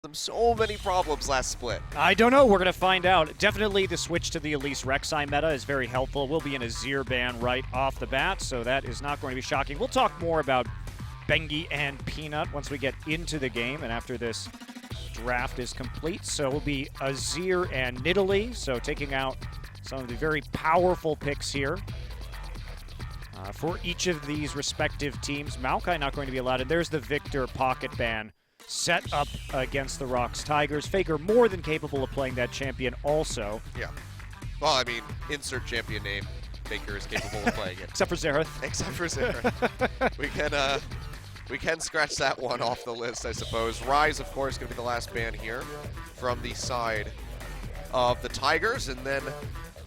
them so many problems last split. I don't know. We're going to find out. Definitely the switch to the Elise Rek'Sai meta is very helpful. We'll be in a Azir ban right off the bat, so that is not going to be shocking. We'll talk more about Bengi and Peanut once we get into the game and after this draft is complete. So we'll be Azir and Nidalee, so taking out some of the very powerful picks here. For each of these respective teams. Maokai not going to be allowed, and there's the Victor pocket ban set up against the ROX Tigers. Faker more than capable of playing that champion also. Yeah. Well, I mean, insert champion name. Faker is capable of playing it. Except for Xerath. Except for Xerath. We can scratch that one off the list, I suppose. Rise, of course, going to be the last ban here from the side of the Tigers, and then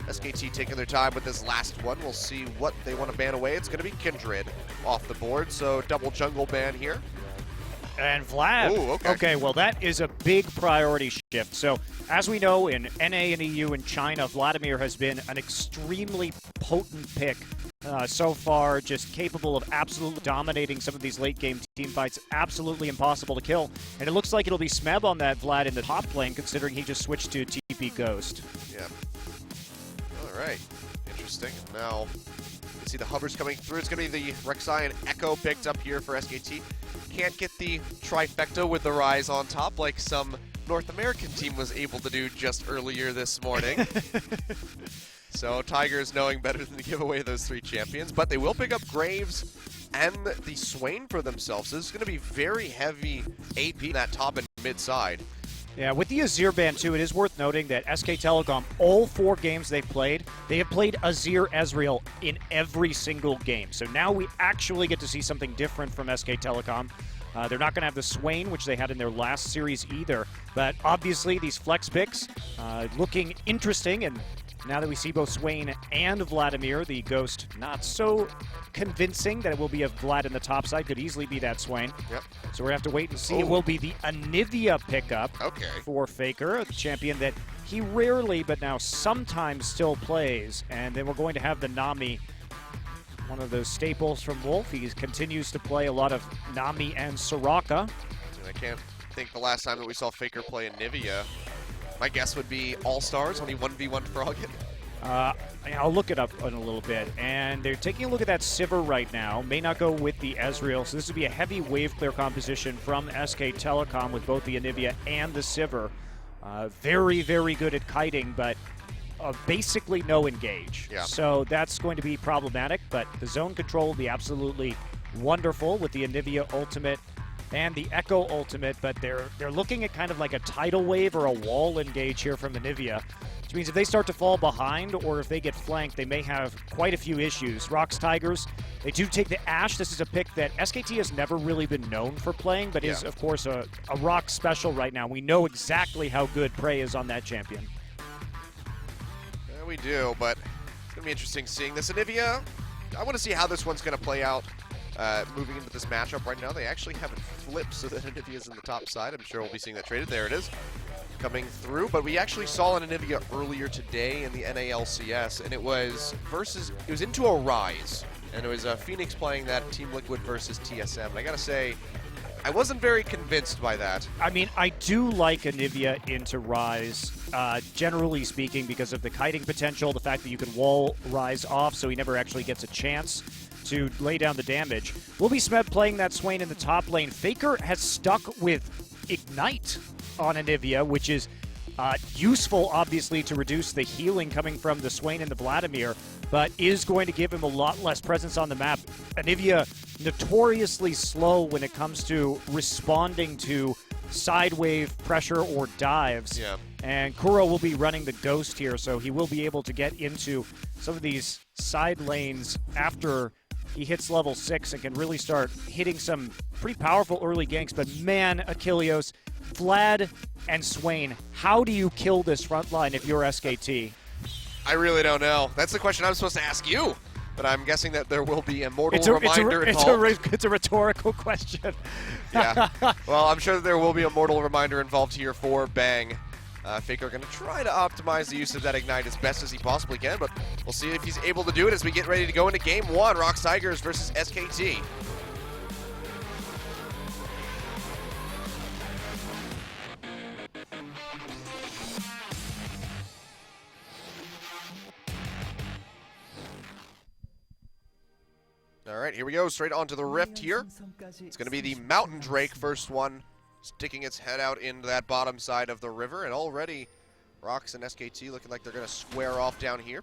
SKT taking their time with this last one. We'll see what they want to ban away. It's going to be Kindred off the board, so double jungle ban here. And Vlad. Ooh, okay. Well, that is a big priority shift. So, as we know, in NA and EU and China, Vladimir has been an extremely potent pick so far, just capable of absolutely dominating some of these late-game team fights. Absolutely impossible to kill. And it looks like it'll be Smeb on that Vlad in the top lane, considering he just switched to TP Ghost. Yeah. All right. Interesting. Now, you can see the hovers coming through. It's going to be the Rek'Sai and Echo picked up here for SKT. Can't get the trifecta with the Rise on top like some North American team was able to do just earlier this morning. So Tigers knowing better than to give away those three champions, but they will pick up Graves and the Swain for themselves. So this is going to be very heavy AP in that top and mid side. Yeah, with the Azir ban too, it is worth noting that SK Telecom, all 4 games they've played, they have played Azir Ezreal in every single game. So now we actually get to see something different from SK Telecom. They're not going to have the Swain, which they had in their last series either. But obviously, these flex picks looking interesting. And now that we see both Swain and Vladimir, the Ghost not so convincing that it will be a Vlad in the top side. Could easily be that Swain. Yep. So we're going to have to wait and see. Ooh. It will be the Anivia pickup for Faker, a champion that he rarely, but now sometimes still plays. And then we're going to have the Nami, one of those staples from Wolf. He continues to play a lot of Nami and Soraka. And I can't think the last time that we saw Faker play Anivia. My guess would be All-Stars when he 1v1 Froggen. I'll look it up in a little bit. And they're taking a look at that Sivir right now. May not go with the Ezreal. So this would be a heavy wave clear composition from SK Telecom with both the Anivia and the Sivir. Very, very good at kiting, but basically no engage. Yeah. So that's going to be problematic, but the zone control will be absolutely wonderful with the Anivia ultimate and the Echo ultimate, but they're looking at kind of like a tidal wave or a wall engage here from Anivia, which means if they start to fall behind or if they get flanked, they may have quite a few issues. ROX Tigers, they do take the Ashe. This is a pick that SKT has never really been known for playing, but is, of course, a ROX special right now. We know exactly how good Prey is on that champion. Yeah, we do, but it's going to be interesting seeing this. Anivia, I want to see how this one's going to play out. Moving into this matchup right now, they actually have it flipped so that Anivia's in the top side. I'm sure we'll be seeing that traded. There it is, coming through. But we actually saw an Anivia earlier today in the NA LCS, and it was into a Rise, and it was Phoenix playing that Team Liquid versus TSM. And I gotta say, I wasn't very convinced by that. I mean, I do like Anivia into Rise, generally speaking, because of the kiting potential, the fact that you can wall Rise off so he never actually gets a chance to lay down the damage. Will be Smeb playing that Swain in the top lane. Faker has stuck with Ignite on Anivia, which is useful, obviously, to reduce the healing coming from the Swain and the Vladimir, but is going to give him a lot less presence on the map. Anivia notoriously slow when it comes to responding to side wave pressure or dives. Yeah. And Kuro will be running the Ghost here, so he will be able to get into some of these side lanes after he hits level 6 and can really start hitting some pretty powerful early ganks. But man, Achilleos, Vlad and Swain, how do you kill this front line if you're SKT? I really don't know. That's the question I'm supposed to ask you. But I'm guessing that there will be a mortal reminder involved. It's a rhetorical question. Yeah. Well, I'm sure that there will be a mortal reminder involved here for Bang. Faker going to try to optimize the use of that Ignite as best as he possibly can, but we'll see if he's able to do it as we get ready to go into Game 1, ROX Tigers versus SKT. All right, here we go, straight onto the Rift here. It's going to be the Mountain Drake, first one, sticking its head out into that bottom side of the river, and already ROX and SKT looking like they're going to square off down here.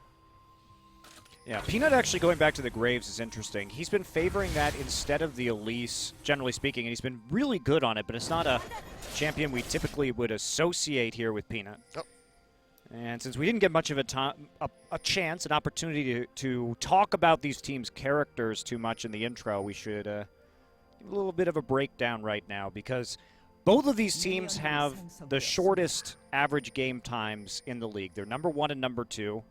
Yeah, Peanut actually going back to the Graves is interesting. He's been favoring that instead of the Elise, generally speaking, and he's been really good on it, but it's not a champion we typically would associate here with Peanut. Oh. And since we didn't get much of a chance, an opportunity to talk about these teams' characters too much in the intro, we should give a little bit of a breakdown right now, because both of these teams have the shortest average game times in the league. They're number 1 and number 2.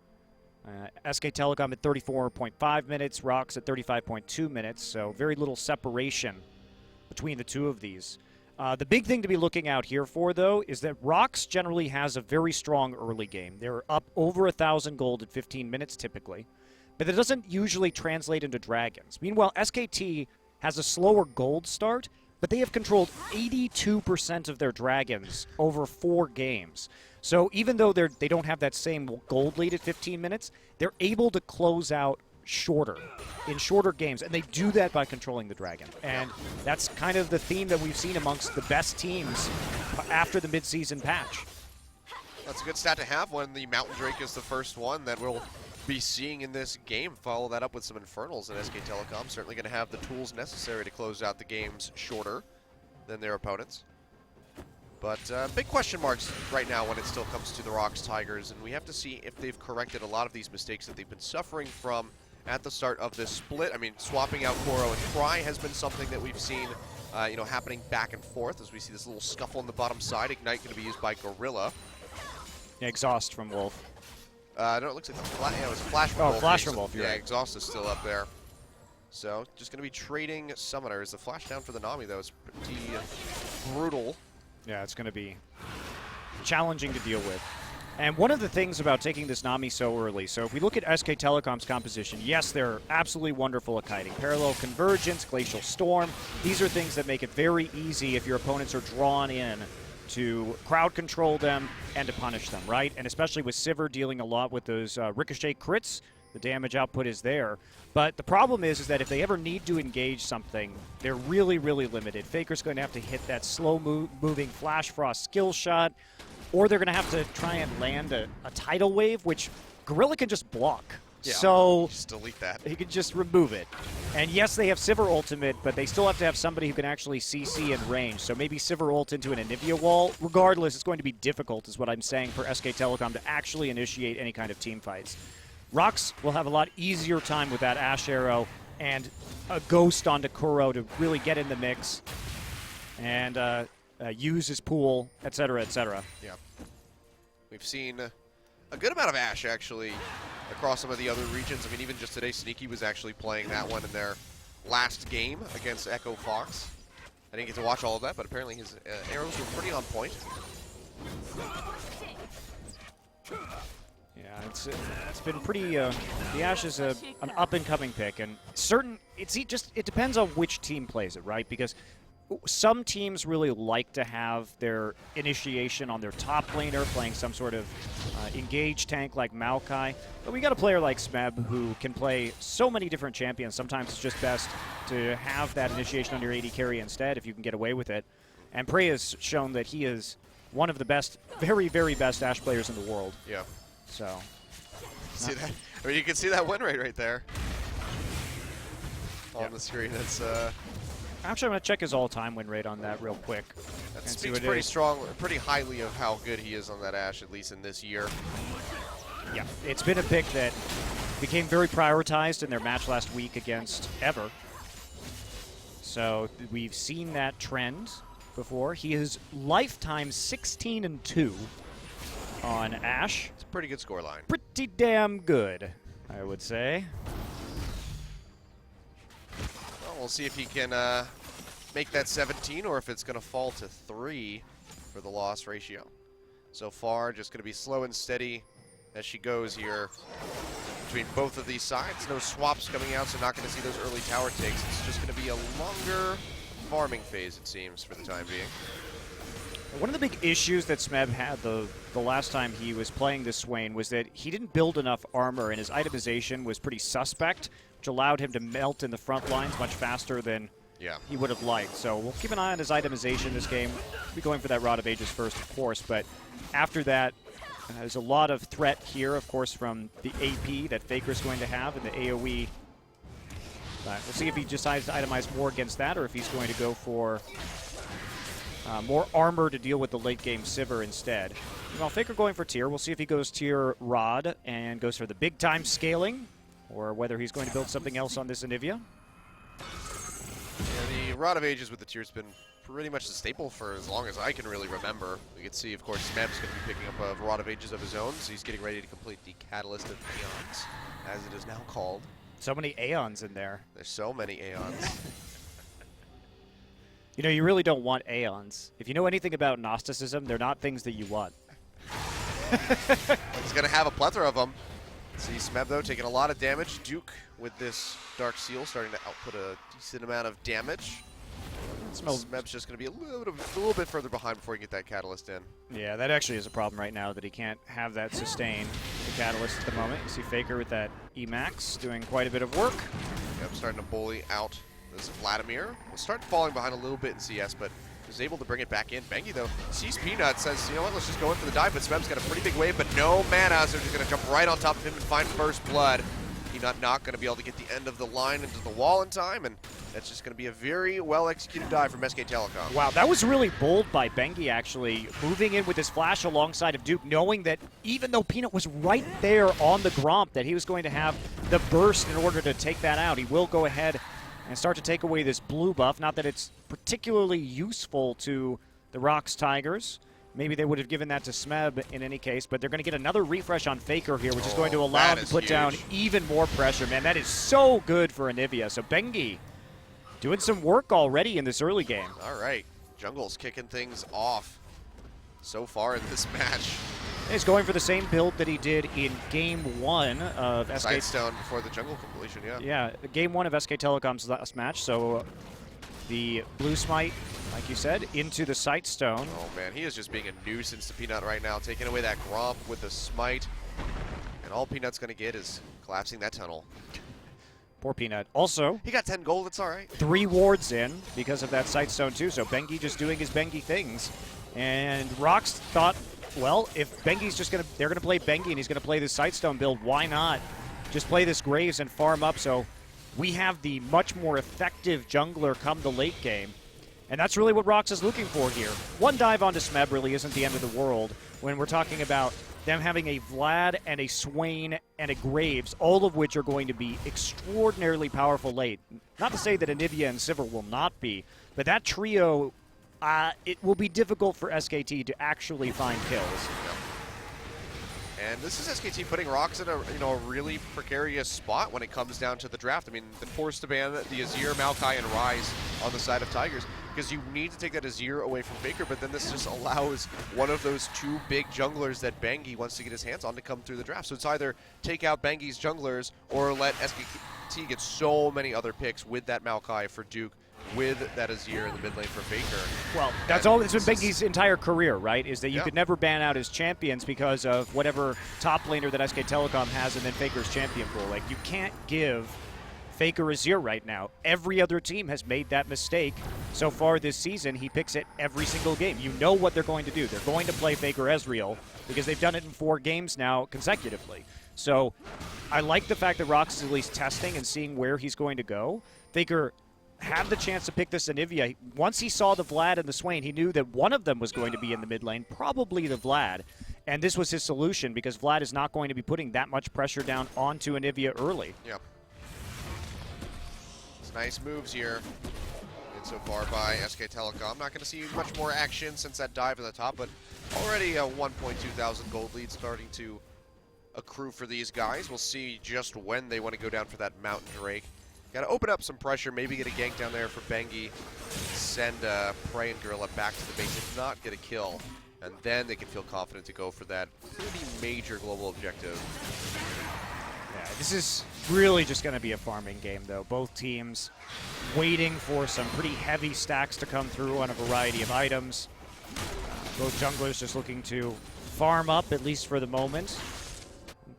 SK Telecom at 34.5 minutes, ROX at 35.2 minutes, so very little separation between the two of these. The big thing to be looking out here for, though, is that ROX generally has a very strong early game. They're up over 1,000 gold in 15 minutes typically, but it doesn't usually translate into dragons. Meanwhile, SKT has a slower gold start, but they have controlled 82% of their dragons over 4 games. So even though they don't have that same gold lead at 15 minutes, they're able to close out in shorter games, and they do that by controlling the dragon. And that's kind of the theme that we've seen amongst the best teams after the mid-season patch. That's a good stat to have when the Mountain Drake is the first one that we'll be seeing in this game. Follow that up with some Infernals, and SK Telecom certainly going to have the tools necessary to close out the games shorter than their opponents. But big question marks right now when it still comes to the ROX Tigers, and we have to see if they've corrected a lot of these mistakes that they've been suffering from at the start of this split. I mean, swapping out Koro and Try has been something that we've seen happening back and forth as we see this little scuffle on the bottom side. Ignite going to be used by Gorilla. Yeah, Exhaust from Wolf. No, it looks like it was Flash from Wolf. Oh, Flash from Wolf, you're right. Exhaust is still up there. So, just going to be trading Summoners. The flash down for the Nami, though, is pretty brutal. Yeah, it's going to be challenging to deal with. And one of the things about taking this Nami so early, so if we look at SK Telecom's composition, yes, they're absolutely wonderful at kiting. Parallel Convergence, Glacial Storm, these are things that make it very easy if your opponents are drawn in to crowd control them and to punish them, right? And especially with Sivir dealing a lot with those ricochet crits, the damage output is there. But the problem is that if they ever need to engage something, they're really, really limited. Faker's going to have to hit that slow-moving Flash Frost skill shot, or they're going to have to try and land a tidal wave, which Gorilla can just block. Yeah, so just delete that. He can just remove it. And yes, they have Sivir ultimate, but they still have to have somebody who can actually CC in range. So maybe Sivir ult into an Anivia wall. Regardless, it's going to be difficult, is what I'm saying, for SK Telecom to actually initiate any kind of team fights. ROX will have a lot easier time with that Ash Arrow and a Ghost onto Kuro to really get in the mix and use his pool, etc., etc. Yeah. We've seen a good amount of Ash, actually, across some of the other regions. I mean, even just today, Sneaky was actually playing that one in their last game against Echo Fox. I didn't get to watch all of that, but apparently his arrows were pretty on point. Yeah, it's been pretty. The Ash is an up-and-coming pick, and it depends on which team plays it, right? Because some teams really like to have their initiation on their top laner, playing some sort of engage tank like Maokai. But we got a player like Smeb who can play so many different champions. Sometimes it's just best to have that initiation on your AD carry instead if you can get away with it. And Prey has shown that he is one of the best, very, very best Ashe players in the world. Yeah. So. See that? I mean, you can see that win rate right there on the screen. It's actually, I'm going to check his all-time win rate on that real quick. That speaks pretty strong, pretty highly of how good he is on that Ashe, at least in this year. Yeah, it's been a pick that became very prioritized in their match last week against Ever. So we've seen that trend before. He is lifetime 16-2 on Ashe. It's a pretty good scoreline. Pretty damn good, I would say. Well, we'll see if he can make that 17 or if it's going to fall to 3 for the loss ratio. So far, just going to be slow and steady as she goes here between both of these sides. No swaps coming out, so not going to see those early tower takes. It's just going to be a longer farming phase, it seems, for the time being. One of the big issues that Smeb had the last time he was playing this Swain was that he didn't build enough armor, and his itemization was pretty suspect, which allowed him to melt in the front lines much faster than he would have liked. So we'll keep an eye on his itemization this game. We'll be going for that Rod of Ages first, of course, but after that, there's a lot of threat here, of course, from the AP that Faker's going to have and the AoE. We'll see if he decides to itemize more against that or if he's going to go for more armor to deal with the late game Sivir instead. Well, Faker going for tier. We'll see if he goes tier Rod and goes for the big time scaling or whether he's going to build something else on this Anivia. Yeah, the Rod of Ages with the tier's been pretty much the staple for as long as I can really remember. We can see, of course, Smeb's going to be picking up a Rod of Ages of his own, so he's getting ready to complete the Catalyst of Aeons, as it is now called. So many Aeons in there. There's so many Aeons. You know, you really don't want Aeons. If you know anything about Gnosticism, they're not things that you want. He's going to have a plethora of them. See Smeb, though, taking a lot of damage. Duke, with this Dark Seal, starting to output a decent amount of damage. Smeb's just going to be a little bit further behind before he can get that Catalyst in. Yeah, that actually is a problem right now, that he can't have that sustain the Catalyst at the moment. You see Faker with that Emax doing quite a bit of work. Yep, starting to bully out this Vladimir. Will start falling behind a little bit in CS, but is able to bring it back in. Bengi, though, sees Peanut, says, you know what, let's just go in for the dive, but Smeb's got a pretty big wave, but no mana, so they're just going to jump right on top of him and find first blood. Peanut not going to be able to get the end of the line into the wall in time, and that's just going to be a very well-executed dive from SK Telecom. Wow, that was really bold by Bengi, actually, moving in with his flash alongside of Duke, knowing that even though Peanut was right there on the Gromp, that he was going to have the burst in order to take that out. He will go ahead and start to take away this blue buff. Not that it's particularly useful to the ROX Tigers. Maybe they would have given that to Smeb in any case, but they're going to get another refresh on Faker here, which is going to allow him to put down even more pressure. Man, that is so good for Anivia. So Bengi doing some work already in this early game. All right, Jungle's kicking things off so far in this match. He's going for the same build that he did in Game 1 of SK. Sightstone before the jungle completion, yeah. Yeah, Game 1 of SK Telecom's last match, so the Blue Smite, like you said, into the Sightstone. Oh man, he is just being a nuisance to Peanut right now, taking away that Gromp with the Smite. And all Peanut's going to get is collapsing that tunnel. Poor Peanut. Also, he got 10 gold, it's all right. 3 wards in because of that Sightstone too, so Bengi just doing his Bengi things. And ROX thought, well, if Bengi's just going to, they're going to play Bengi and he's going to play this Sightstone build, why not just play this Graves and farm up? So we have the much more effective jungler come the late game. And that's really what ROX is looking for here. One dive onto Smeb really isn't the end of the world when we're talking about them having a Vlad and a Swain and a Graves, all of which are going to be extraordinarily powerful late. Not to say that Anivia and Sivir will not be, but that trio, it will be difficult for SKT to actually find kills. And this is SKT putting ROX in a really precarious spot when it comes down to the draft. I mean, they're forced to ban the Azir, Maokai, and Ryze on the side of Tigers because you need to take that Azir away from Faker, but then this just allows one of those 2 big junglers that Bengi wants to get his hands on to come through the draft. So it's either take out Bengi's junglers or let SKT get so many other picks with that Maokai for Duke, with that Azir in the mid lane for Faker. Well, that's all. It's been Bengi's entire career, right? Is that you could never ban out his champions because of whatever top laner that SK Telecom has, and then Faker's champion pool. Like, you can't give Faker Azir right now. Every other team has made that mistake so far this season. He picks it every single game. You know what they're going to do. They're going to play Faker Ezreal because they've done it in 4 games now consecutively. So I like the fact that ROX is at least testing and seeing where he's going to go. Faker had the chance to pick this Anivia. Once he saw the Vlad and the Swain, he knew that one of them was going to be in the mid lane, probably the Vlad. And this was his solution because Vlad is not going to be putting that much pressure down onto Anivia early. Yep. It's nice moves here. And so far by SK Telecom. Not going to see much more action since that dive at the top, but already a 1.2 thousand gold lead starting to accrue for these guys. We'll see just when they want to go down for that Mountain Drake. Got to open up some pressure, maybe get a gank down there for Bengi, send Prey and Gorilla back to the base, if not get a kill, and then they can feel confident to go for that pretty major global objective. Yeah, this is really just going to be a farming game, though. Both teams waiting for some pretty heavy stacks to come through on a variety of items. Both junglers just looking to farm up, at least for the moment.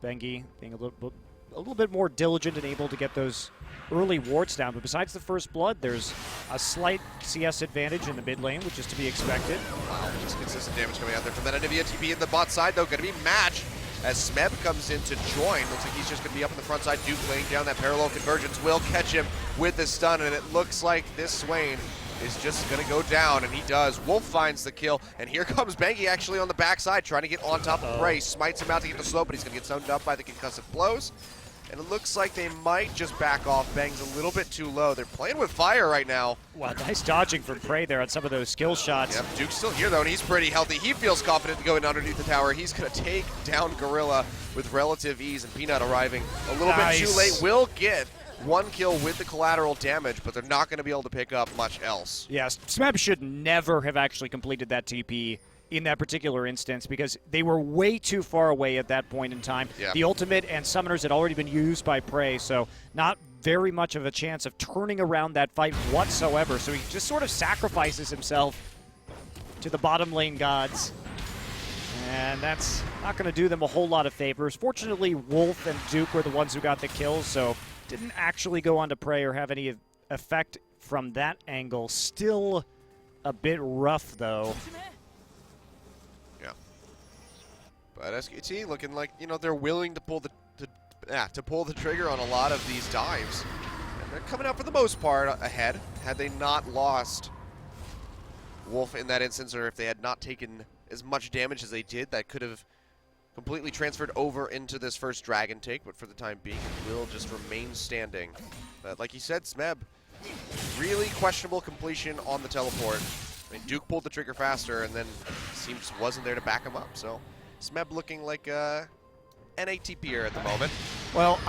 Bengi being a little bit more diligent and able to get those early wards down. But besides the first blood, there's a slight CS advantage in the mid lane, which is to be expected. Wow, just consistent damage coming out there from that Anivia. TP in the bot side, though, going to be matched as Smeb comes in to join. Looks like he's just going to be up on the front side. Duke laying down that parallel convergence will catch him with the stun, and it looks like this Swain is just going to go down, and he does. Wolf finds the kill, and here comes Bangy actually on the backside, trying to get on top of Prey. Smites him out to get the slow, but he's going to get stoned up by the concussive blows. And it looks like they might just back off. Bang's a little bit too low. They're playing with fire right now. Wow, nice dodging from Prey there on some of those skill shots. Yep, Duke's still here though, and he's pretty healthy. He feels confident to go in underneath the tower. He's going to take down Gorilla with relative ease, and Peanut arriving a little bit too late. Will get one kill with the collateral damage, but they're not going to be able to pick up much else. Yes, Smeb should never have actually completed that TP in that particular instance because they were way too far away at that point in time. Yeah. The ultimate and summoners had already been used by Prey, so not very much of a chance of turning around that fight whatsoever. So he just sort of sacrifices himself to the bottom lane gods. And that's not going to do them a whole lot of favors. Fortunately, Wolf and Duke were the ones who got the kills, so didn't actually go on to Prey or have any effect from that angle. Still a bit rough, though. Yeah. But SKT looking like, you know, they're willing to pull the trigger on a lot of these dives. And they're coming out for the most part ahead. Had they not lost Wolf in that instance, or if they had not taken as much damage as they did, that could have completely transferred over into this first dragon take, but for the time being, it will just remain standing. But like you said, Smeb, really questionable completion on the teleport. I mean, Duke pulled the trigger faster and then seems wasn't there to back him up. So Smeb looking like a NA TP'er at the moment. Well,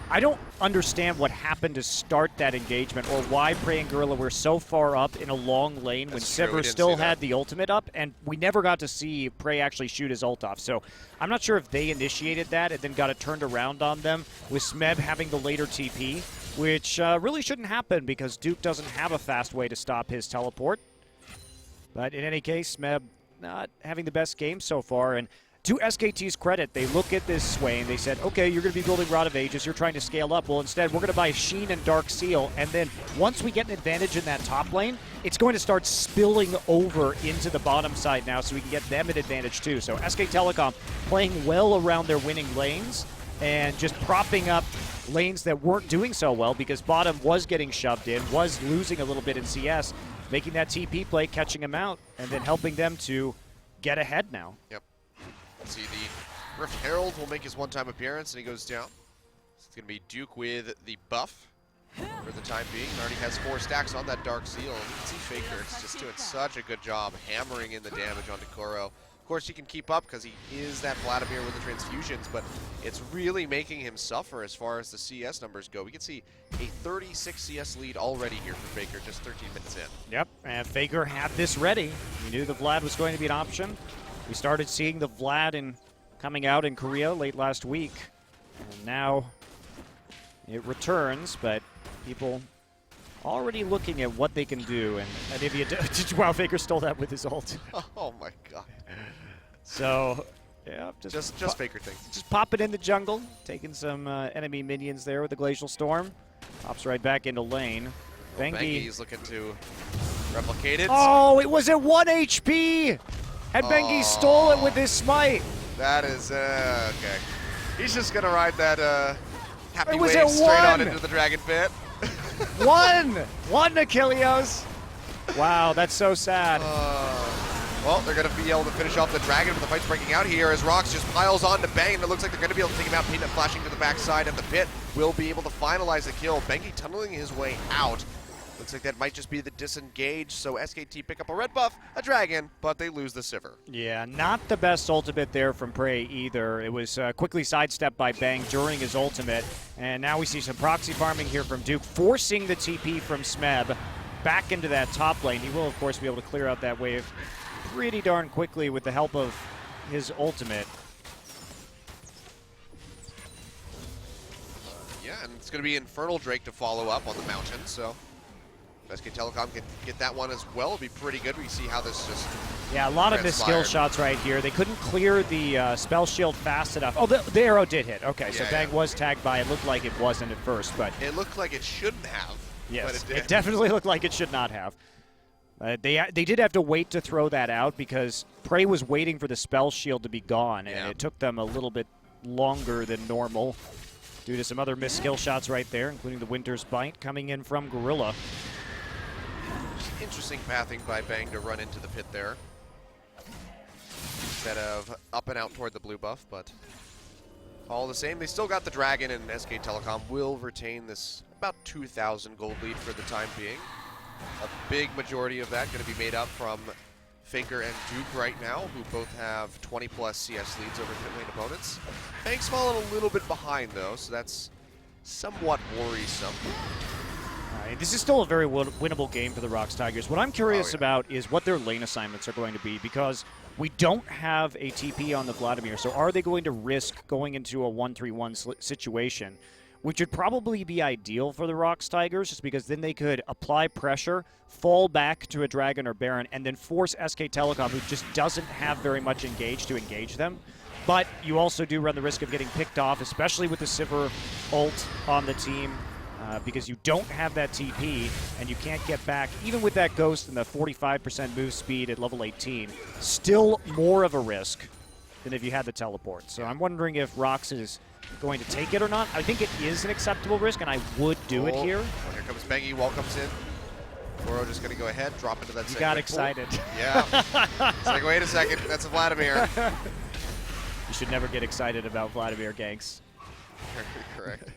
I don't understand what happened to start that engagement or why Prey and Gorilla were so far up in a long lane when Sivir still had the ultimate up, and we never got to see Prey actually shoot his ult off. So I'm not sure if they initiated that and then got it turned around on them with Smeb having the later TP, which really shouldn't happen because Duke doesn't have a fast way to stop his teleport. But in any case, Smeb not having the best game so far, and to SKT's credit, they look at this Swain, they said, okay, you're going to be building Rod of Ages, you're trying to scale up. Well, instead, we're going to buy Sheen and Dark Seal, and then once we get an advantage in that top lane, it's going to start spilling over into the bottom side now so we can get them an advantage too. So SK Telecom playing well around their winning lanes and just propping up lanes that weren't doing so well because bottom was getting shoved in, was losing a little bit in CS, making that TP play, catching them out, and then helping them to get ahead now. Yep. See, the Rift Herald will make his one-time appearance, and he goes down. It's going to be Duke with the buff for the time being. Already has 4 stacks on that Dark Seal, and you can see Faker is just doing such a good job hammering in the damage onto Koro. Of course, he can keep up because he is that Vladimir with the transfusions, but it's really making him suffer as far as the CS numbers go. We can see a 36 CS lead already here for Faker, just 13 minutes in. Yep, and Faker had this ready. He knew the Vlad was going to be an option. We started seeing the Vlad coming out in Korea late last week, and now it returns, but people already looking at what they can do, and Anivia, wow, Faker stole that with his ult. Oh my god. So, yeah, just Faker things. Just pop it in the jungle, taking some enemy minions there with the Glacial Storm. Pops right back into lane. Bengi's looking to replicate it. Oh, it was at 1 HP! And Bengi stole it with his smite. That is, okay. He's just going to ride that happy was wave at straight on 1. into the Dragon Pit. One Achilles. Wow, that's so sad. Well, they're going to be able to finish off the Dragon, but the fight's breaking out here as ROX just piles on to Bang, and it looks like they're going to be able to take him out. Peanut flashing to the backside of the pit will be able to finalize the kill. Bengi tunneling his way out. Looks like that might just be the disengage, so SKT pick up a red buff, a dragon, but they lose the Sivir. Yeah, not the best ultimate there from Prey either. It was quickly sidestepped by Bang during his ultimate, and now we see some proxy farming here from Duke, forcing the TP from Smeb back into that top lane. He will, of course, be able to clear out that wave pretty darn quickly with the help of his ultimate. Yeah, and it's going to be Infernal Drake to follow up on the mountain, so SK Telecom can get that one as well. It'll be pretty good. We see how this just Yeah, a lot of missed skill shots right here. They couldn't clear the spell shield fast enough. Oh, the arrow did hit. Okay, so Bang was tagged by. It looked like it wasn't at first, but it looked like it shouldn't have. Yes, but it did. It definitely looked like it should not have. They did have to wait to throw that out because Prey was waiting for the spell shield to be gone, and it took them a little bit longer than normal due to some other missed skill shots right there, including the Winter's Bite coming in from Gorilla. Interesting pathing by Bang to run into the pit there, instead of up and out toward the blue buff, but all the same, they still got the Dragon, and SK Telecom will retain this about 2,000 gold lead for the time being. A big majority of that going to be made up from Faker and Duke right now, who both have 20+ CS leads over pit lane opponents. Bang's fallen a little bit behind, though, so that's somewhat worrisome. This is still a very winnable game for the ROX Tigers. What I'm curious about is what their lane assignments are going to be, because we don't have a TP on the Vladimir, so are they going to risk going into a 1-3-1 situation, which would probably be ideal for the ROX Tigers, just because then they could apply pressure, fall back to a Dragon or Baron, and then force SK Telecom, who just doesn't have very much to engage them. But you also do run the risk of getting picked off, especially with the Sivir ult on the team, because you don't have that TP, and you can't get back, even with that Ghost and the 45% move speed at level 18, still more of a risk than if you had the teleport. So I'm wondering if ROX is going to take it or not. I think it is an acceptable risk, and I would do it here. Well, here comes Bengi, wall comes in. Foro just going to go ahead, drop into that. You got excited. Yeah. It's like, wait a second, that's a Vladimir. You should never get excited about Vladimir ganks. Correct.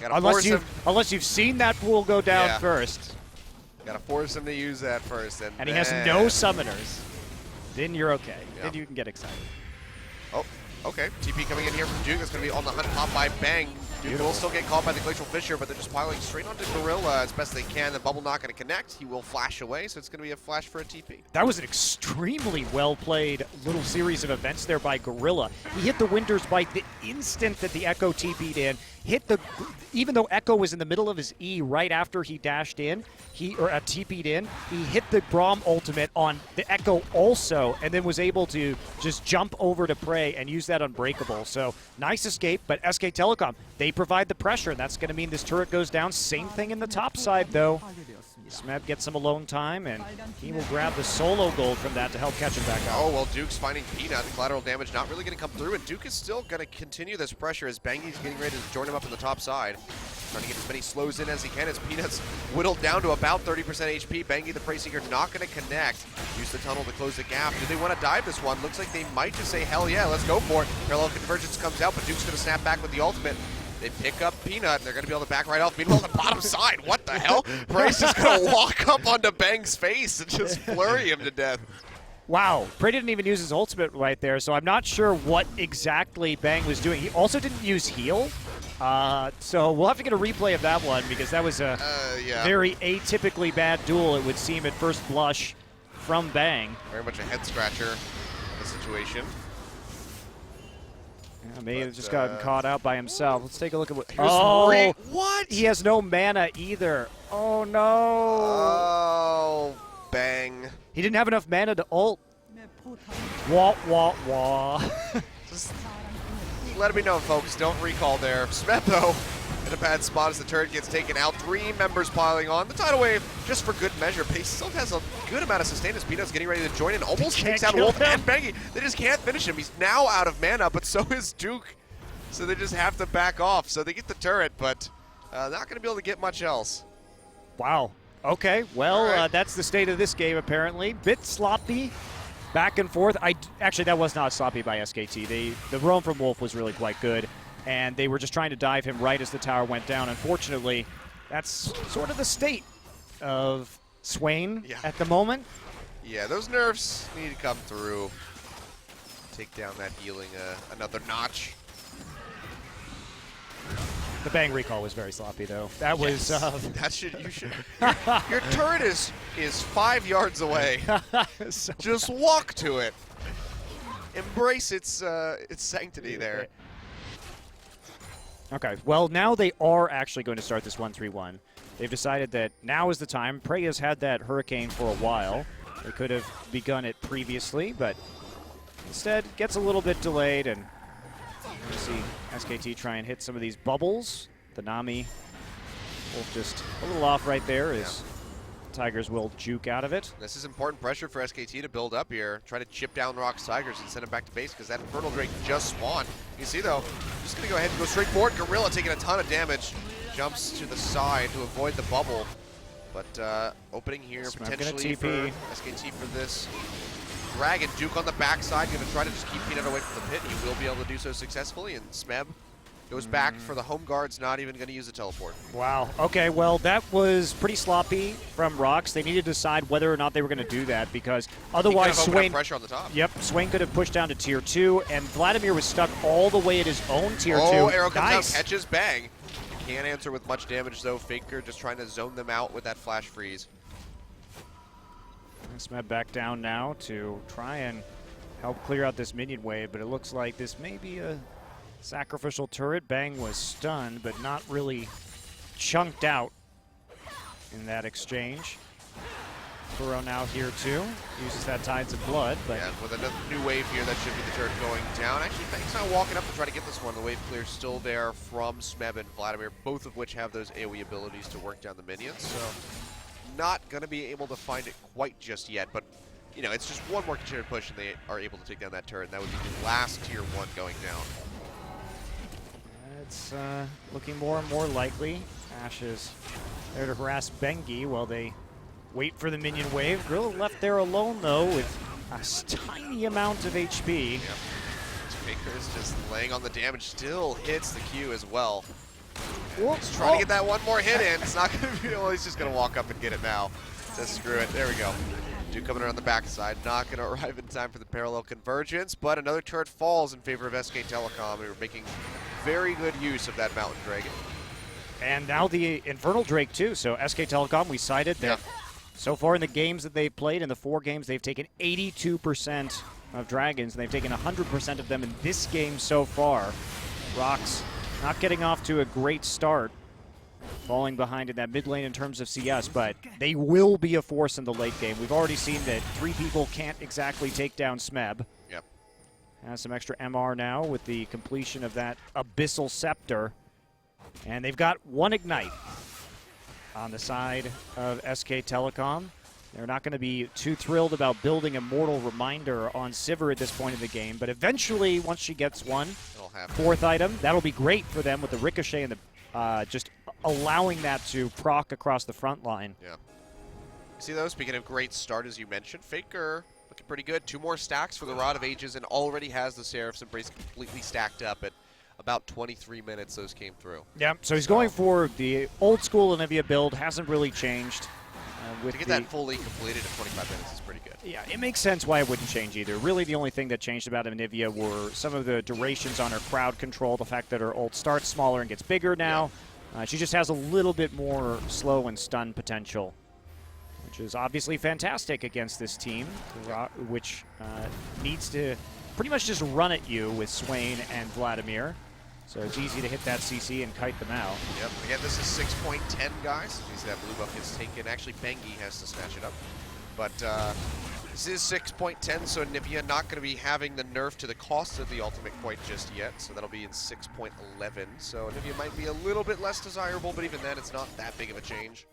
Unless you've seen that pool go down first. Gotta force him to use that first. And he has no summoners. Then you're okay. Then you can get excited. Oh, okay. TP coming in here from Duke. That's going to be on the hunt, pop by Bang. Duke will still get caught by the Glacial Fissure, but they're just piling straight onto Gorilla as best they can. The bubble not going to connect. He will flash away, so it's going to be a flash for a TP. That was an extremely well-played little series of events there by Gorilla. He hit the Winter's Bite the instant that the Echo TP'd in. Even though Echo was in the middle of his E right after he dashed in, TP'd in, he hit the Braum ultimate on the Echo also, and then was able to just jump over to Prey and use that Unbreakable. So nice escape, but SK Telecom, they provide the pressure, and that's going to mean this turret goes down. Same thing in the top side, though. Smeb gets some alone time, and he will grab the solo gold from that to help catch him back up. Oh, well, Duke's finding Peanut. Collateral damage not really going to come through, and Duke is still going to continue this pressure as Bangi's getting ready to join him up in the top side. Trying to get as many slows in as he can as Peanut's whittled down to about 30% HP. Bangi, the Prey Seeker, not going to connect. Use the tunnel to close the gap. Do they want to dive this one? Looks like they might just say, hell yeah, let's go for it. Parallel Convergence comes out, but Duke's going to snap back with the ultimate. They pick up Peanut, and they're going to be able to back right off. Meanwhile, on the bottom side, what the hell? Prey's just going to walk up onto Bang's face and just flurry him to death. Wow, Prey didn't even use his ultimate right there, so I'm not sure what exactly Bang was doing. He also didn't use heal, so we'll have to get a replay of that one, because that was a very atypically bad duel, it would seem, at first blush from Bang. Very much a head-scratcher of the situation. Yeah, may have just gotten caught out by himself. Let's take a look at what... What? He has no mana either. Oh, no. Oh, Bang. He didn't have enough mana to ult. Wah, wah, wah. Just let me know, folks. Don't recall there. Smeb, though, in a bad spot as the turret gets taken out. 3 members piling on. The tidal wave, just for good measure. Pace still has a good amount of sustain as Peanut's getting ready to join in. Almost takes out Wolf and Bangi. They just can't finish him. He's now out of mana, but so is Duke. So they just have to back off. So they get the turret, but not going to be able to get much else. Wow. Okay, well, that's the state of this game, apparently. Bit sloppy, back and forth. Actually, that was not sloppy by SKT. The roam from Wolf was really quite good, and they were just trying to dive him right as the tower went down. Unfortunately, that's sort of the state of Swain at the moment. Yeah, those nerfs need to come through. Take down that healing another notch. The Bang recall was very sloppy, though. That was... Your turret is 5 yards away. Just walk to it. Embrace its sanctity there. Okay, well, now they are actually going to start this 1-3-1. They've decided that now is the time. Prey has had that Hurricane for a while. They could have begun it previously, but instead gets a little bit delayed, and you see SKT try and hit some of these bubbles. The Nami will just a little off right there as Tigers will juke out of it. This is important pressure for SKT to build up here. Try to chip down ROX Tigers and send them back to base because that Infernal Drake just spawned. You see though, just gonna go ahead and go straight forward. Gorilla taking a ton of damage. Jumps to the side to avoid the bubble. But opening here potentially for SKT for this Dragon. Duke on the backside, gonna try to just keep Peanut away from the pit. He will be able to do so successfully, and Smeb goes back for the home guards, not even gonna use the teleport. Wow, okay, well that was pretty sloppy from ROX. They needed to decide whether or not they were gonna do that because otherwise Swain, pressure on the top. Yep, Swain could have pushed down to tier 2 and Vladimir was stuck all the way at his own tier 2. Oh, arrow comes out, catches, bang. Can't answer with much damage though. Faker just trying to zone them out with that flash freeze. Smeb back down now to try and help clear out this minion wave, but it looks like this may be a sacrificial turret. Bang was stunned, but not really chunked out in that exchange. Kuro now here too. Uses that Tides of Blood, but yeah, with another new wave here, that should be the turret going down. Actually, Bang's not walking up to try to get this one. The wave clear still there from Smeb and Vladimir, both of which have those AoE abilities to work down the minions. So not going to be able to find it quite just yet, but you know, it's just one more continued push and they are able to take down that turret, and that would be the last tier 1 going down. It's looking more and more likely. Ash is there to harass Bengi while they wait for the minion wave. Gorilla left there alone though with a tiny amount of HP. Yep. Faker is just laying on the damage, still hits the Q as well. He's trying to get that one more hit in. It's not going to be, well, he's just going to walk up and get it now. Just screw it. There we go. Duke coming around the backside. Not going to arrive in time for the parallel convergence, but another turret falls in favor of SK Telecom. They were making very good use of that Mountain Dragon. And now the Infernal Drake too. So SK Telecom, we cited that so far in the games that they've played, in the 4 games, they've taken 82% of Dragons, and they've taken 100% of them in this game so far. ROX not getting off to a great start, falling behind in that mid lane in terms of CS, but they will be a force in the late game. We've already seen that 3 people can't exactly take down Smeb. Yep. Has some extra MR now with the completion of that Abyssal Scepter. And they've got 1 Ignite on the side of SK Telecom. They're not going to be too thrilled about building a Mortal Reminder on Sivir at this point in the game, but eventually, once she gets one, 4th item, that'll be great for them with the Ricochet and the just allowing that to proc across the front line. Yeah. See though, speaking of great start, as you mentioned, Faker looking pretty good. 2 more stacks for the Rod of Ages and already has the Seraph's Embrace completely stacked up at about 23 minutes those came through. Yeah, so he's going for the old school Olivia build, hasn't really changed. To get that fully completed in 25 minutes is pretty good. Yeah, it makes sense why it wouldn't change either. Really, the only thing that changed about Anivia were some of the durations on her crowd control, the fact that her ult starts smaller and gets bigger now. Yeah. She just has a little bit more slow and stun potential, which is obviously fantastic against this team, which needs to pretty much just run at you with Swain and Vladimir. So it's easy to hit that CC and kite them out. Yep, again, this is 6.10, guys. You see that blue buff gets taken. Actually, Bengi has to snatch it up. But this is 6.10, so Anivia not going to be having the nerf to the cost of the ultimate quite just yet. So that'll be in 6.11. So Anivia might be a little bit less desirable, but even then, it's not that big of a change.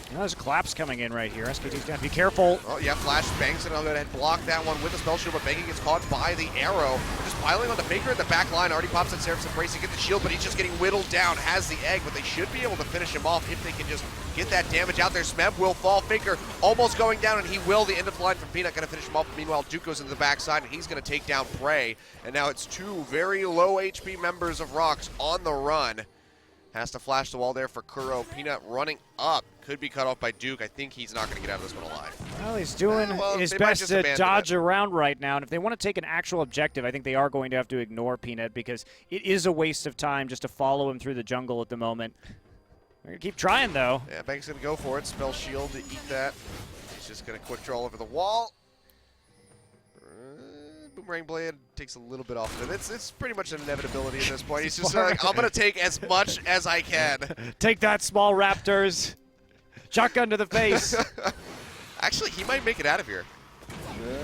You know, there's a collapse coming in right here. SKT's got to be careful. Oh, yeah, Flash banks it. I'll go ahead and block that one with a spell shield, but Bengi gets caught by the arrow. Just piling on the Faker in the back line. Already pops that Seraph's Embrace to get the shield, but he's just getting whittled down. Has the egg, but they should be able to finish him off if they can just get that damage out there. Smeb will fall. Faker almost going down, and he will. The end of the line from Peanut going to finish him off. Meanwhile, Duke goes into the backside, and he's going to take down Prey. And now it's 2 very low HP members of ROX on the run. Has to flash the wall there for Kuro. Peanut running up. Could be cut off by Duke. I think he's not going to get out of this one alive. Well, he's doing his best to dodge around right now. And if they want to take an actual objective, I think they are going to have to ignore Peanut because it is a waste of time just to follow him through the jungle at the moment. They're going to keep trying, though. Yeah, Bank's going to go for it. Spell shield to eat that. He's just going to quick draw over the wall. Boomerang Blade takes a little bit off of it. It's pretty much an inevitability at this point. He's just like, I'm going to take as much as I can. Take that, small raptors. Shotgun to the face. Actually, he might make it out of here.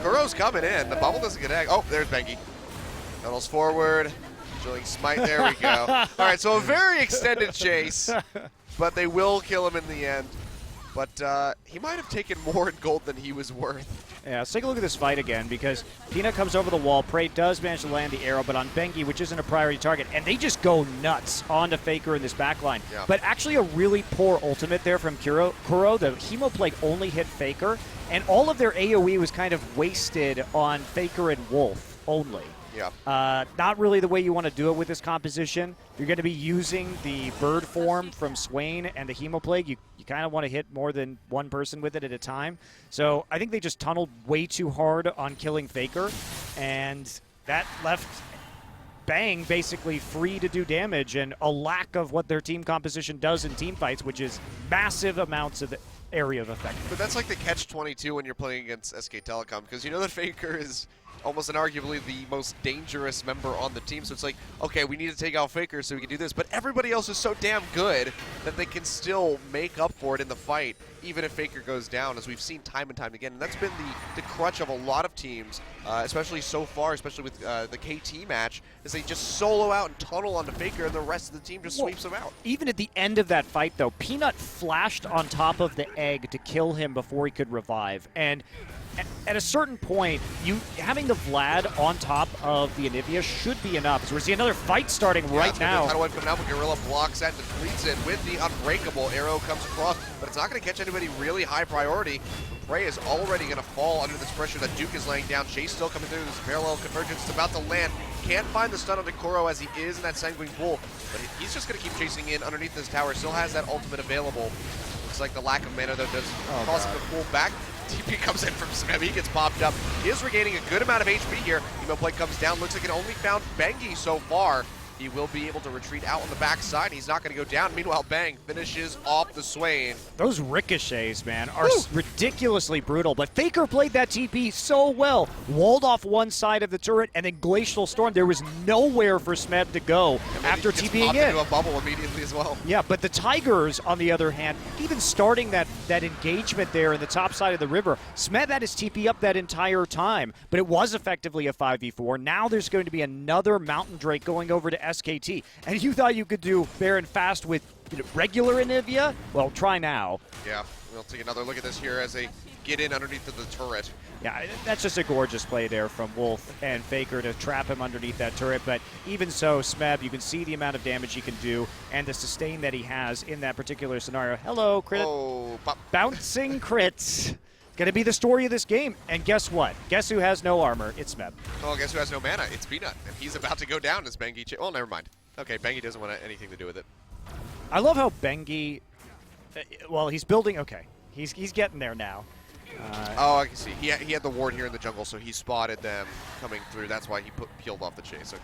Kuro's coming in. The bubble doesn't get egg. Oh, there's Bengi. Tunnels forward. Drilling smite. There we go. All right, so a very extended chase, but they will kill him in the end. But he might have taken more in gold than he was worth. Yeah, let's take a look at this fight again, because Peanut comes over the wall. Prey does manage to land the arrow, but on Bengi, which isn't a priority target, and they just go nuts onto Faker in this backline. Yeah. But actually a really poor ultimate there from Kuro. The Hemoplague only hit Faker, and all of their AoE was kind of wasted on Faker and Wolf only. Yeah. Not really the way you want to do it with this composition. You're going to be using the bird form from Swain and the Hemoplague. You kind of want to hit more than one person with it at a time. So I think they just tunneled way too hard on killing Faker, and that left Bang basically free to do damage, and a lack of what their team composition does in team fights, which is massive amounts of area of effect. But that's like the catch-22 when you're playing against SK Telecom, because you know that Faker is almost and arguably the most dangerous member on the team. So it's like, okay, we need to take out Faker so we can do this. But everybody else is so damn good that they can still make up for it in the fight, even if Faker goes down, as we've seen time and time again. And that's been the crutch of a lot of teams, especially so far, especially with the KT match, is they just solo out and tunnel onto Faker, and the rest of the team just sweeps him out. Even at the end of that fight, though, Peanut flashed on top of the egg to kill him before he could revive. And at a certain point, having the Vlad on top of the Anivia should be enough. So we're seeing another fight starting right now. Tidal Wave coming out, but Gorilla blocks that and depletes it with the Unbreakable. Arrow comes across, but it's not going to catch anybody really high priority. Prey is already going to fall under this pressure that Duke is laying down. Chase still coming through. This parallel convergence is about to land. Can't find the stun on Kuro as he is in that Sanguine Pool, but he's just going to keep chasing in underneath this tower. Still has that ultimate available. Looks like the lack of mana, though, does cause him to pull back. TP comes in from Smeb. He gets popped up. He is regaining a good amount of HP here. Hemoplague comes down. Looks like it only found Bengi so far. He will be able to retreat out on the backside. He's not going to go down. Meanwhile, Bang finishes off the Swain. Those ricochets, man, are ridiculously brutal. But Faker played that TP so well. Walled off one side of the turret, and then Glacial Storm. There was nowhere for Smeb to go after TPing in. Into a bubble immediately as well. Yeah, but the Tigers, on the other hand, even starting that engagement there in the top side of the river, Smeb had his TP up that entire time, but it was effectively a 5v4. Now there's going to be another Mountain Drake going over to SKT. And you thought you could do Baron fast with regular Anivia? Well, try now. Yeah, we'll take another look at this here as they get in underneath of the turret. Yeah, that's just a gorgeous play there from Wolf and Faker to trap him underneath that turret. But even so, Smeb, you can see the amount of damage he can do and the sustain that he has in that particular scenario. Hello, crit. Oh, pop. Bouncing crits. Going to be the story of this game. And guess what? Guess who has no armor? It's Smeb. Oh, guess who has no mana? It's Peanut. And he's about to go down as Bengi. Well, never mind. Okay, Bengi doesn't want anything to do with it. I love how Bengi, well, he's building, okay. He's getting there now. Oh, I can see. He had the ward here in the jungle, so he spotted them coming through. That's why he peeled off the chase. Okay.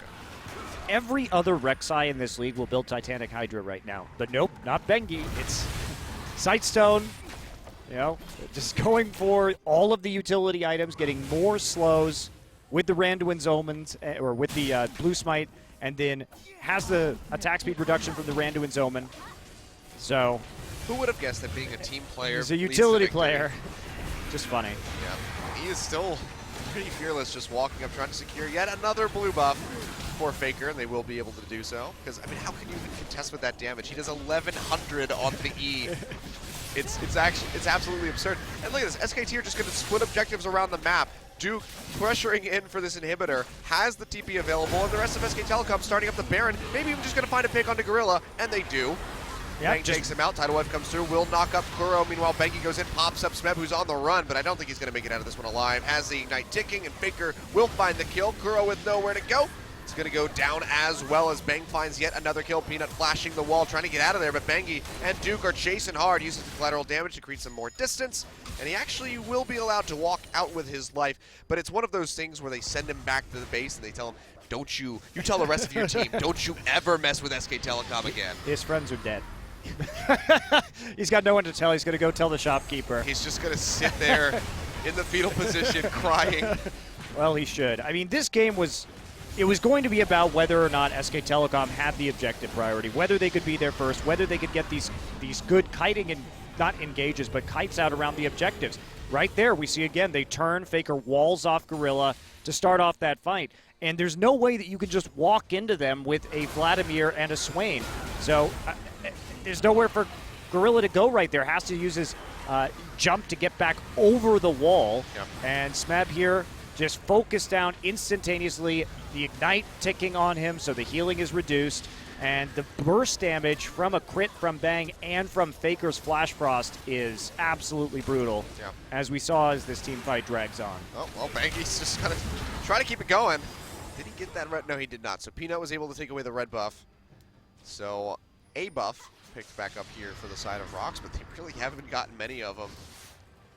Every other Rek'Sai in this league will build Titanic Hydra right now. But nope, not Bengi. It's Sightstone. You know, just going for all of the utility items, getting more slows with the Randuin's Omens, or with the Blue Smite, and then has the attack speed reduction from the Randuin's Omen. So, who would have guessed that being a team player? He's a utility player. Just funny. Yeah, he is still pretty fearless, just walking up, trying to secure yet another blue buff for Faker, and they will be able to do so. Because, I mean, how can you even contest with that damage? He does 1,100 on the E. It's absolutely absurd. And look at this, SKT are just going to split objectives around the map. Duke pressuring in for this inhibitor, has the TP available, and the rest of SK Telecom starting up the Baron. Maybe even just going to find a pick onto Gorilla, and they do. Bang takes him out, Tidal Wave comes through, will knock up Kuro. Meanwhile, Bengi goes in, pops up Smeb, who's on the run, but I don't think he's going to make it out of this one alive. Has the Ignite ticking, and Faker will find the kill. Kuro with nowhere to go. It's going to go down as well as Bang finds yet another kill. Peanut flashing the wall, trying to get out of there, but Bengi and Duke are chasing hard, uses the collateral damage to create some more distance, and he actually will be allowed to walk out with his life, but it's one of those things where they send him back to the base and they tell him, don't you tell the rest of your team, don't you ever mess with SK Telecom again. His friends are dead. He's got no one to tell. He's going to go tell the shopkeeper. He's just going to sit there in the fetal position crying. Well, he should. I mean, this game was... It was going to be about whether or not SK Telecom had the objective priority, whether they could be there first, whether they could get these good kiting and not engages, but kites out around the objectives. Right there, we see again, they turn, Faker walls off Gorilla to start off that fight. And there's no way that you can just walk into them with a Vladimir and a Swain. So there's nowhere for Gorilla to go right there. Has to use his jump to get back over the wall. Yep. And Smeb here just focused down instantaneously. The Ignite ticking on him, so the healing is reduced. And the burst damage from a crit from Bang and from Faker's Flash Frost is absolutely brutal, Yeah. as we saw as this team fight drags on. Oh, well, Bangy's just kind of trying to keep it going. Did he get that red? No, he did not. So Peanut was able to take away the red buff. So a buff picked back up here for the side of ROX, but they really haven't gotten many of them.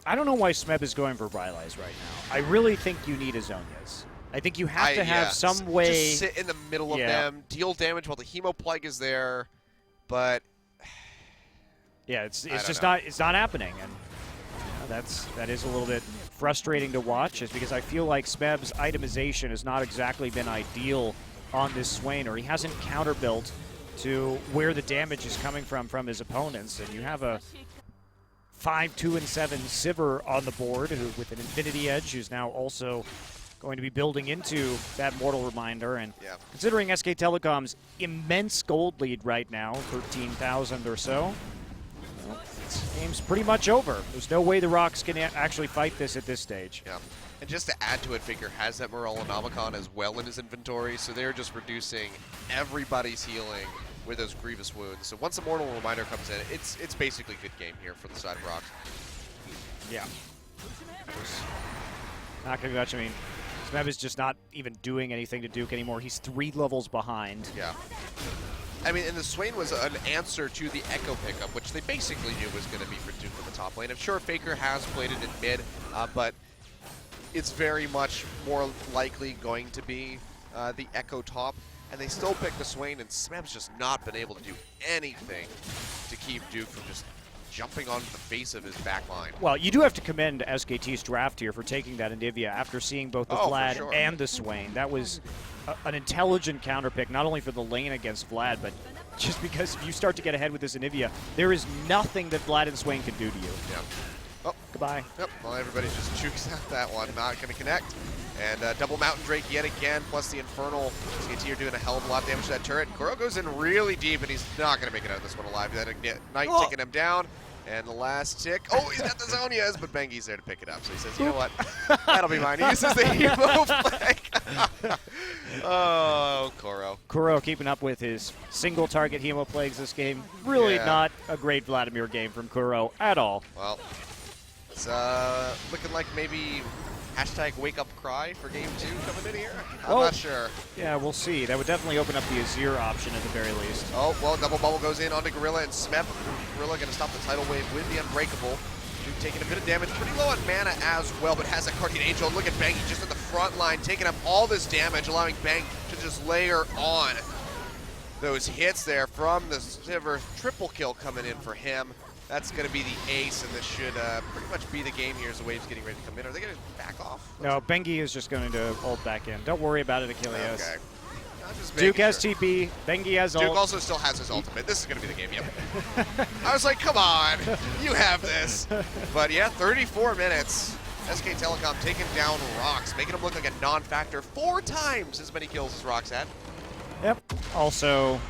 I don't know why Smeb is going for Rylai's right now. I really think you need Azonias. I think you have to have some way. Just sit in the middle of them, deal damage while the Hemo Plague is there, but yeah, it's just not happening, and that is a little bit frustrating to watch, is because I feel like Smeb's itemization has not exactly been ideal on this Swain, or he hasn't counterbuilt to where the damage is coming from his opponents, and you have a 5, 2, and 7 Sivir on the board with an Infinity Edge, who's now also going to be building into that Mortal Reminder. And considering SK Telecom's immense gold lead right now, 13,000 or so, well, this game's pretty much over. There's no way the ROX can actually fight this at this stage. Yeah. And just to add to it, Faker has that Morellonomicon as well in his inventory, so they're just reducing everybody's healing with those Grievous Wounds. So once the Mortal Reminder comes in, it's basically good game here for the side of ROX. Yeah. Not gonna be much. I mean, Smeb is just not even doing anything to Duke anymore. He's 3 levels behind. Yeah. I mean, and the Swain was an answer to the Echo pickup, which they basically knew was going to be for Duke in the top lane. I'm sure Faker has played it in mid, but it's very much more likely going to be the Echo top. And they still pick the Swain, and Smeb's just not been able to do anything to keep Duke from just jumping onto the face of his back line. Well, you do have to commend SKT's draft here for taking that Anivia after seeing both the Vlad and the Swain. That was an intelligent counter pick, not only for the lane against Vlad, but just because if you start to get ahead with this Anivia, there is nothing that Vlad and Swain can do to you. Yeah. Oh. Goodbye. Yep. Well, everybody just jukes out that one. Not going to connect. And double Mountain Drake yet again, plus the Infernal. SKT are doing a hell of a lot of damage to that turret. Kuro goes in really deep, and he's not going to make it out of this one alive. That Ignite taking him down. And the last tick. Oh, he's got the Zonias, but Bengi's there to pick it up. So he says, you know what? That'll be mine. He uses the Hemo Plague. Oh, Kuro. Kuro keeping up with his single target Hemo Plagues this game. Really not a great Vladimir game from Kuro at all. Well, it's looking like maybe hashtag wake up cry for game 2 coming in here. I'm not sure. Yeah, we'll see. That would definitely open up the Azir option at the very least. Oh, well, double bubble goes in onto Gorilla and Smeb. Gorilla going to stop the tidal wave with the Unbreakable. Duke taking a bit of damage, pretty low on mana as well, but has a Guardian Angel. Look at Bangy just at the front line, taking up all this damage, allowing Bang to just layer on those hits there from the Sivir. Triple kill coming in for him. That's going to be the ace, and this should pretty much be the game here as the wave's getting ready to come in. Are they going to back off? No, Bengi is just going to hold back in. Don't worry about it, Achilles. Okay. Duke has TP, Bengi has ult. Duke also still has his ultimate. This is going to be the game, yep. I was like, come on, you have this. But yeah, 34 minutes. SK Telecom taking down ROX, making him look like a non-factor. 4 times as many kills as ROX had. Yep. Also,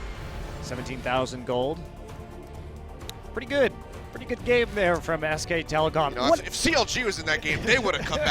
17,000 gold. Pretty good. Pretty good game there from SK Telecom. You know, if CLG was in that game, they would have come back.